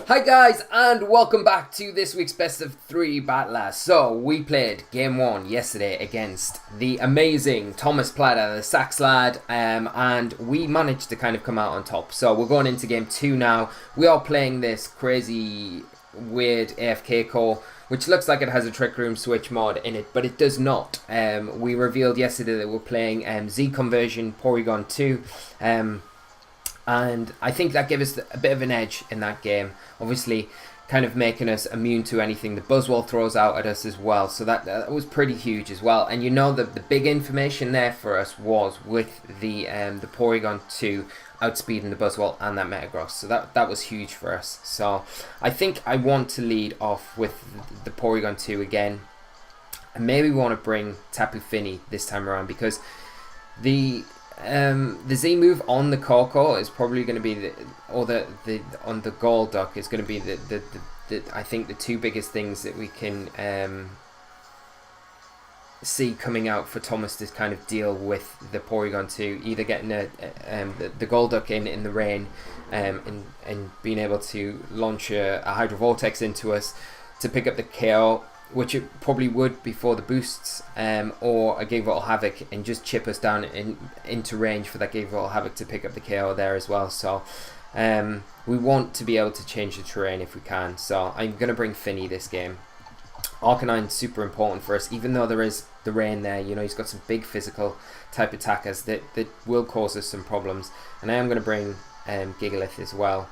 Hi guys, and welcome back to this week's best of 3 battle. So we played game 1 yesterday against the amazing Platter, TheSaxlad, and we managed to kind of come out on top. So we're going into game 2 now. We are playing this crazy weird AFK core, which looks like it has a Trick Room Switch mod in it, but it does not. We revealed yesterday that we're playing Z conversion Porygon 2. And I think that gave us a bit of an edge in that game. Obviously, kind of making us immune to anything the Buzzwole throws out at us as well. So that was pretty huge as well. And you know that the big information there for us was with the Porygon 2 outspeeding the Buzzwole and that Metagross. So that was huge for us. So I think I want to lead off with the Porygon 2 again. And maybe we want to bring Tapu Fini this time around, because the Z move on the Corko is probably going to be on the Golduck is going to be the I think the two biggest things that we can see coming out for Thomas to kind of deal with the Porygon 2, either getting the Golduck in the rain, and being able to launch a Hydro Vortex into us to pick up the KO, which it probably would before the boosts, or a Gigavolt's Havoc and just chip us down into range for that Gigavolt's Havoc to pick up the KO there as well. So we want to be able to change the terrain if we can. So I'm going to bring Fini this game. Arcanine's super important for us, even though there is the rain there. You know, he's got some big physical type attackers that will cause us some problems. And I am going to bring Gigalith as well.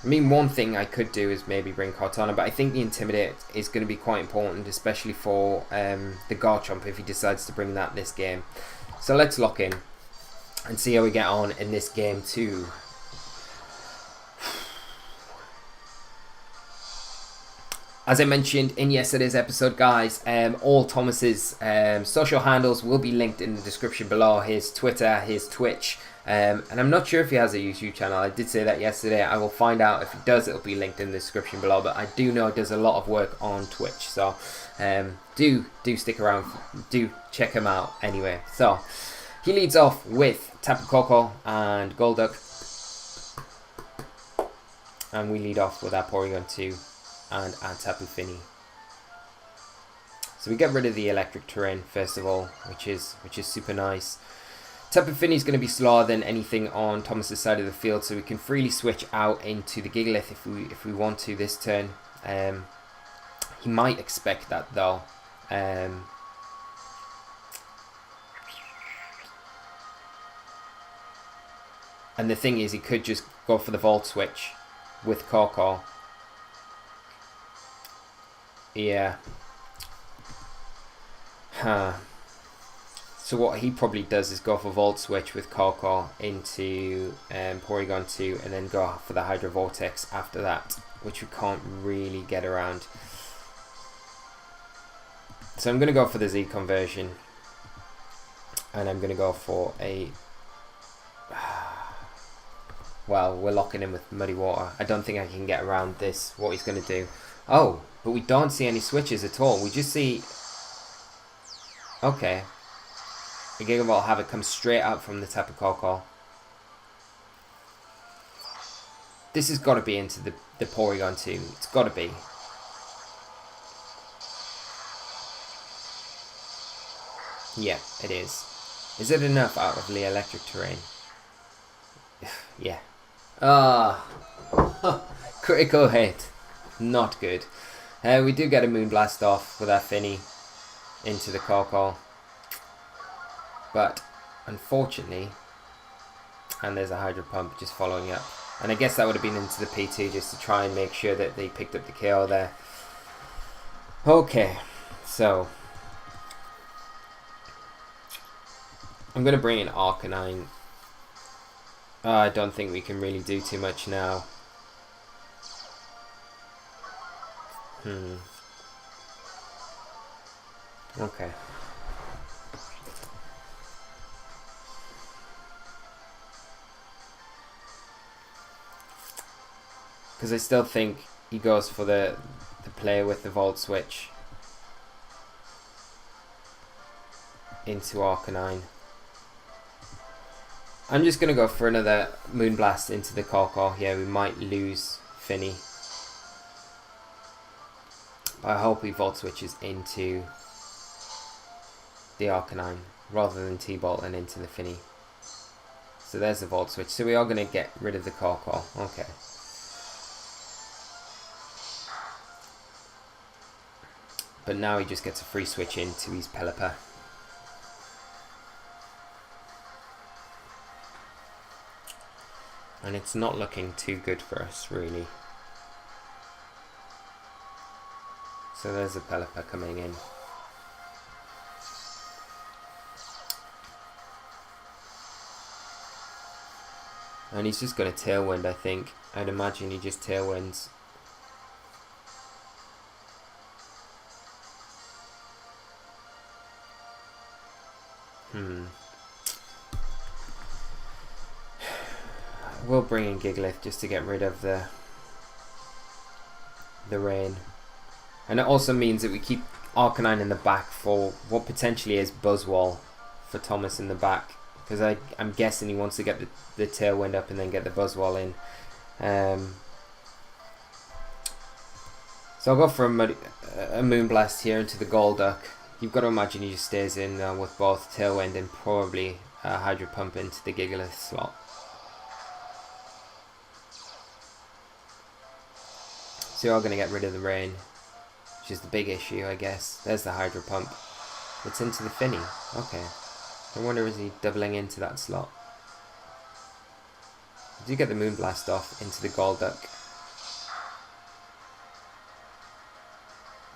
I mean, one thing I could do is maybe bring Cortana, but I think the Intimidate is going to be quite important, especially for the Garchomp if he decides to bring that this game. So let's lock in and see how we get on in this game 2. As I mentioned in yesterday's episode, guys, all Thomas's social handles will be linked in the description below. His Twitter, his Twitch. And I'm not sure if he has a YouTube channel. I did say that yesterday. I will find out. If he does, it'll be linked in the description below. But I do know he does a lot of work on Twitch. So do stick around. Do check him out anyway. So he leads off with Tapu Koko and Golduck. And we lead off with our Porygon 2 and our Tapu Fini. So we get rid of the electric terrain first of all, which is super nice. Tapu Fini is going to be slower than anything on Thomas's side of the field, so we can freely switch out into the Gigalith if we want to this turn. He might expect that though. And the thing is, he could just go for the Volt Switch with Corko. Yeah. Huh. So what he probably does is go for Volt Switch with Corko into Porygon 2 and then go for the Hydro Vortex after that, which we can't really get around. So I'm going to go for the Z conversion, and I'm going to go for a... Well, we're locking in with Muddy Water. I don't think I can get around this, what he's going to do. Oh, but we don't see any switches at all. We just see... Okay. The Gigavolt's Havoc comes straight out from the Tapu Koko. This has got to be into the Porygon 2. It's got to be. Yeah, it is. Is it enough out of the electric terrain? Yeah. Critical hit. Not good. We do get a Moonblast off with our Fini into the Koko. But unfortunately, and there's a Hydro Pump just following up. And I guess that would have been into the P2 just to try and make sure that they picked up the KO there. Okay, so I'm going to bring in Arcanine. I don't think we can really do too much now. Okay. Because I still think he goes for the play with the Volt Switch into Arcanine. I'm just going to go for another Moonblast into the Corko here. We might lose Finny. But I hope he Volt Switches into the Arcanine rather than T-Bolting into the Finny. So there's the Volt Switch. So we are going to get rid of the Corko. Okay. But now he just gets a free switch into his Pelipper. And it's not looking too good for us, really. So there's a Pelipper coming in. And he's just going to Tailwind, I think. I'd imagine he just Tailwinds. We'll bring in Gigalith just to get rid of the rain. And it also means that we keep Arcanine in the back for what potentially is Buzzwole for Thomas in the back. Because I'm guessing he wants to get the Tailwind up and then get the Buzzwole in. So I'll go for a Moonblast here into the Golduck. You've got to imagine he just stays in with both Tailwind and probably Hydro Pump into the Gigalith slot. So you're going to get rid of the rain, which is the big issue, I guess. There's the Hydro Pump. It's into the Finny. Okay. I wonder, is he doubling into that slot? I do get the Moonblast off into the Golduck.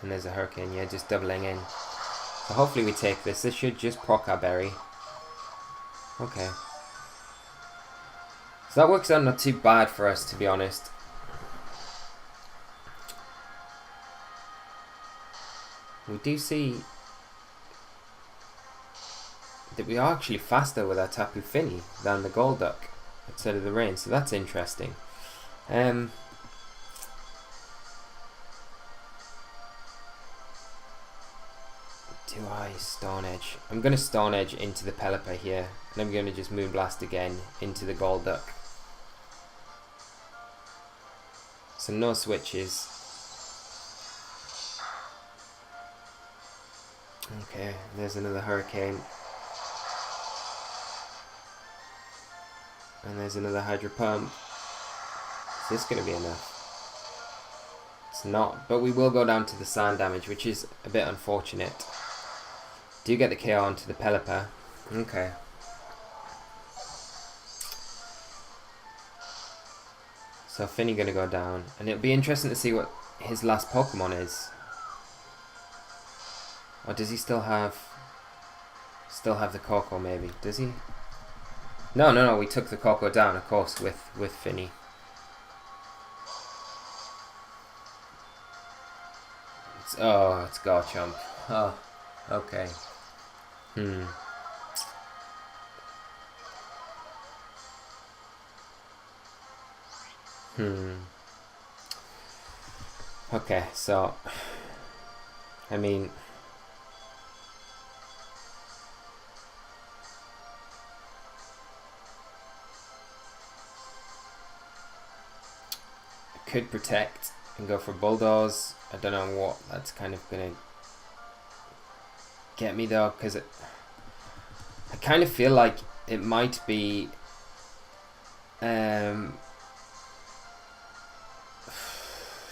And there's a Hurricane, yeah, just doubling in. So hopefully we take this. This should just proc our berry. Okay. So that works out not too bad for us, to be honest. We do see that we are actually faster with our Tapu Fini than the Golduck outside of the rain, so that's interesting. Do I Stone Edge? I'm going to Stone Edge into the Pelipper here, and I'm going to just Moonblast again into the Golduck. So no switches. Okay, there's another Hurricane. And there's another Hydro Pump. Is this going to be enough? It's not, but we will go down to the sand damage, which is a bit unfortunate. Do get the KO onto the Pelipper. Okay. So Finny going to go down, and it'll be interesting to see what his last Pokemon is. Or does he still have the Corko maybe? Does he? No, we took the Corko down, of course, with Finny. It's Garchomp. Oh, okay. Okay, so I mean, I could protect and go for Bulldoze. I don't know what that's kind of gonna get me though, because I kind of feel like it might be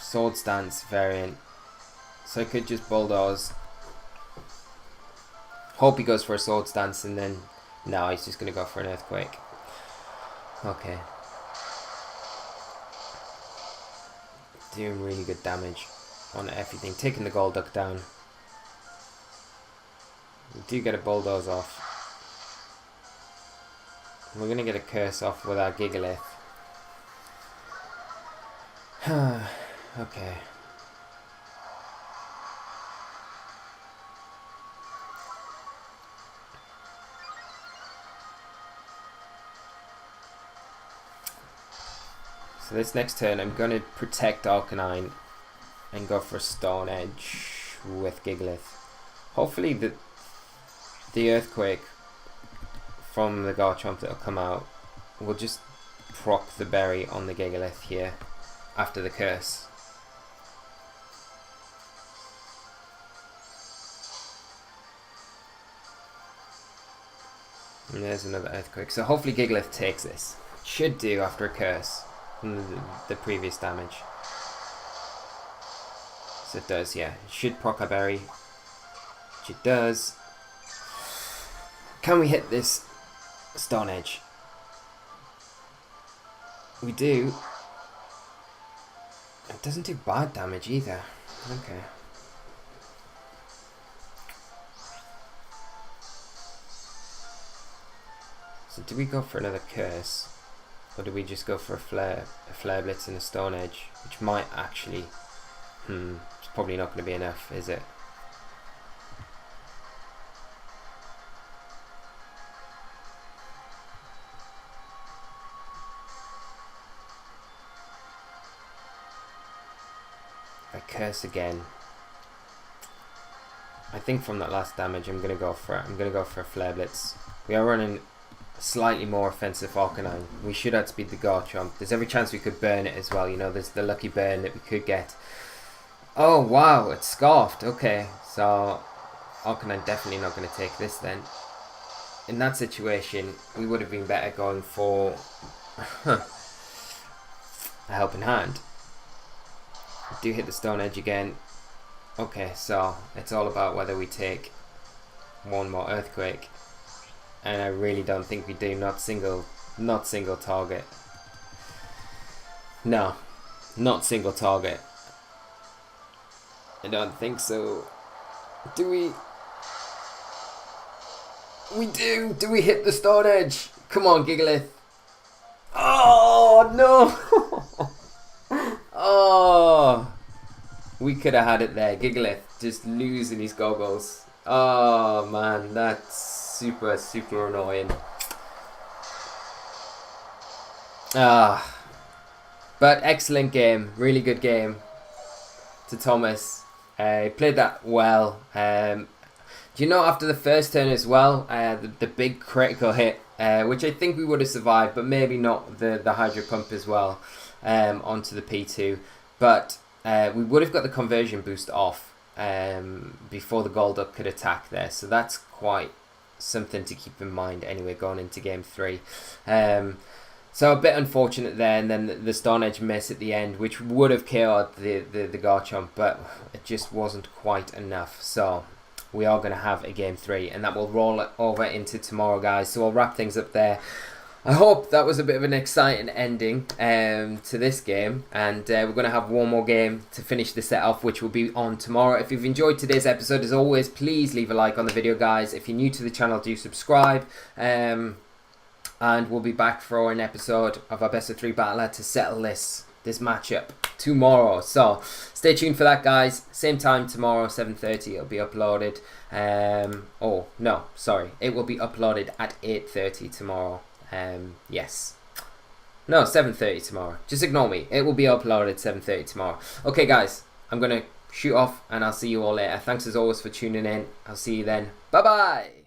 Sword Stance variant. So I could just Bulldoze. Hope he goes for a Sword Stance, and then no, he's just gonna go for an Earthquake. Okay. Doing really good damage on everything. Taking the Golduck down. We do get a Bulldoze off. We're going to get a Curse off with our Gigalith. Okay. So this next turn I'm going to protect Arcanine and go for a Stone Edge with Gigalith. Hopefully the Earthquake from the Garchomp that will come out we'll just proc the berry on the Gigalith here after the curse. And there's another earthquake. So hopefully Gigalith takes this. Should do after a curse from the previous damage. So it does, yeah. It should proc our berry. Which it does. Can we hit this Stone Edge? We do. It doesn't do bad damage either. Okay. So do we go for another curse? Or do we just go for a flare blitz and a Stone Edge? Which might actually... it's probably not going to be enough, is it? If I curse again, I think from that last damage I'm going to go for it. I'm going to go for a flare blitz. We are running slightly more offensive Arcanine. We should outspeed the Garchomp. There's every chance we could burn it as well. You know, there's the lucky burn that we could get. Oh wow, it's Scarfed. Okay, so Arcanine definitely not going to take this then. In that situation, we would have been better going for a Helping Hand. Do hit the Stone Edge again. Okay, so it's all about whether we take one more Earthquake. And I really don't think we do. Not single target. No, not single target. I don't think so. Do we? We do. Do we hit the Stone Edge? Come on, Gigalith. Oh no! Oh, we could have had it there. Gigalith just losing his goggles. Oh man, that's super annoying. But excellent game, really good game to Thomas. He played that well. Do you know, after the first turn as well, the big critical hit, which I think we would have survived, but maybe not the Hydro Pump as well, onto the P2. But we would have got the conversion boost off before the Golduck could attack there. So that's quite something to keep in mind anyway going into game 3. So a bit unfortunate there, and then the Stone Edge miss at the end, which would have KO'd the Garchomp, but it just wasn't quite enough. So we are going to have a game 3, and that will roll over into tomorrow, guys. So I'll wrap things up there. I hope that was a bit of an exciting ending to this game, and we're going to have one more game to finish the set off, which will be on tomorrow. If you've enjoyed today's episode, as always, please leave a like on the video, guys. If you're new to the channel, do subscribe, and we'll be back for an episode of our best of 3 battle to settle this matchup tomorrow. So stay tuned for that, guys. Same time tomorrow, 7:30. It'll be uploaded. Oh no, sorry, it will be uploaded at 8:30 tomorrow. Yes. No, 7:30 tomorrow. Just ignore me. It will be uploaded 7:30 tomorrow. Okay, guys, I'm going to shoot off, and I'll see you all later. Thanks as always for tuning in. I'll see you then. Bye-bye.